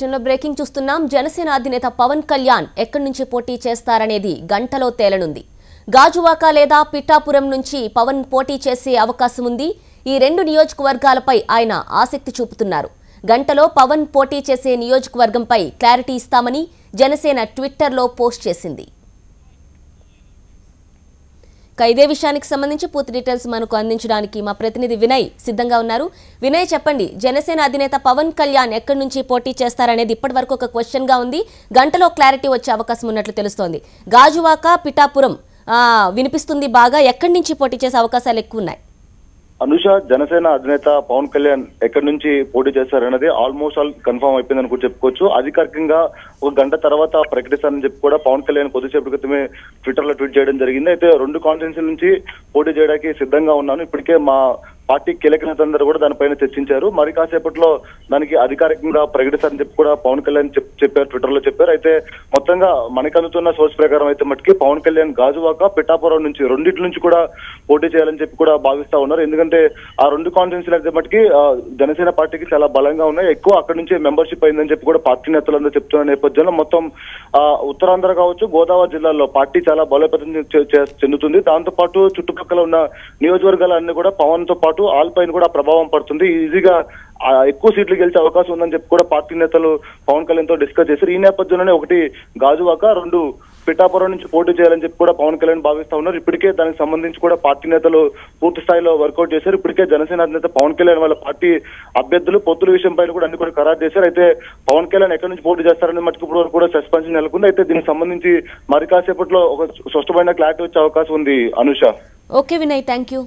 బులెటిన్లో బ్రేకింగ్ చూస్తున్నాం. జనసేన అధినేత పవన్ కళ్యాణ్ ఎక్కడి నుంచి పోటీ చేస్తారనేది గంటలో తేలనుంది. గాజువాక లేదా పిఠాపురం నుంచి పవన్ పోటీ చేసే అవకాశం ఉంది. ఈ రెండు నియోజకవర్గాలపై ఆయన ఆసక్తి చూపుతున్నారు. గంటలో పవన్ పోటీ చేసే నియోజకవర్గంపై క్లారిటీ ఇస్తామని జనసేన ట్విట్టర్లో పోస్ట్ చేసింది. ఇదే విషయానికి సంబంధించి పూర్తి డీటెయిల్స్ మనకు అందించడానికి మా ప్రతినిధి వినయ్ సిద్ధంగా ఉన్నారు. వినయ్, చెప్పండి, జనసేన అధినేత పవన్ కళ్యాణ్ ఎక్కడి నుంచి పోటీ చేస్తారనేది ఇప్పటి వరకు ఒక క్వశ్చన్ గా ఉంది. గంటలో క్లారిటీ వచ్చే అవకాశం ఉన్నట్లు తెలుస్తోంది. గాజువాక, పిఠాపురం వినిపిస్తుంది బాగా. ఎక్కడి నుంచి పోటీ చేసే అవకాశాలు ఎక్కువ ఉన్నాయి? అనుష, జనసేన అధినేత పవన్ కళ్యాణ్ ఎక్కడి నుంచి పోటీ చేస్తారన్నది ఆల్మోస్ట్ ఆల్ కన్ఫర్మ్ అయిపోయిందని కూడా చెప్పుకోవచ్చు. అధికారికంగా ఒక గంట తర్వాత ప్రకటిస్తారని చెప్పి కూడా పవన్ కళ్యాణ్ కొద్దిసేపటి క్రితమే ట్విట్టర్ లో ట్వీట్ చేయడం జరిగింది. అయితే రెండు కాన్స్టిట్యున్సీ నుంచి పోటీ చేయడానికి సిద్ధంగా ఉన్నాను. ఇప్పటికే మా పార్టీ కీలక నేతలందరూ కూడా దానిపైన చర్చించారు. మరి కాసేపట్లో దానికి అధికారికంగా ప్రకటిస్తారని చెప్పి కూడా పవన్ కళ్యాణ్ చెప్పారు, ట్విట్టర్ లో చెప్పారు. అయితే మొత్తంగా మనకు అందుతున్న సోర్స్ ప్రకారం అయితే మటుకి పవన్ కళ్యాణ్ గాజువాక, పిఠాపురం నుంచి రెండింటి నుంచి కూడా పోటీ చేయాలని చెప్పి కూడా భావిస్తా ఉన్నారు. ఎందుకంటే ఆ రెండు కాన్స్టిట్యున్సీలు అయితే మటుకి జనసేన పార్టీకి చాలా బలంగా ఉన్నాయి. ఎక్కువ అక్కడి నుంచి మెంబర్షిప్ అయిందని చెప్పి కూడా పార్టీ నేతలందరూ చెప్తున్న నేపథ్యంలో మొత్తం ఉత్తరాంధ్ర కావచ్చు, గోదావరి జిల్లాల్లో పార్టీ చాలా బలోపేతం చెందుతుంది. దాంతో పాటు చుట్టుపక్కల ఉన్న నియోజకవర్గాలన్నీ కూడా పవన్ తో పాటు ఆల్ పైన కూడా ప్రభావం పడుతుంది. ఈజీగా ఎక్కువ సీట్లు గెలిచే అవకాశం ఉందని చెప్పి కూడా పార్టీ నేతలు పవన్ కళ్యాణ్ తో డిస్కస్ చేశారు. ఈ నేపథ్యంలోనే ఒకటి గాజువాక, రెండు పిఠాపురం నుంచి పోటీ చేయాలని చెప్పి కూడా పవన్ కళ్యాణ్ భావిస్తా ఉన్నారు. ఇప్పటికే దానికి సంబంధించి కూడా పార్టీ నేతలు పూర్తి స్థాయిలో వర్కౌట్ చేశారు. ఇప్పటికే జనసేన అధినేత పవన్ కళ్యాణ్ వాళ్ళ పార్టీ అభ్యర్థులు పొత్తుల విషయం పైన కూడా అన్ని కూడా ఖరారు చేశారు. అయితే పవన్ కళ్యాణ్ ఎక్కడి నుంచి పోటీ చేస్తారని మటుకు ఇప్పుడు వరకు కూడా సస్పెన్షన్ నెలకొంది. అయితే దీనికి సంబంధించి మరి కాసేపట్లో ఒక స్పష్టమైన క్లారిటీ వచ్చే అవకాశం ఉంది. Anusha. Okay Vinay, thank you.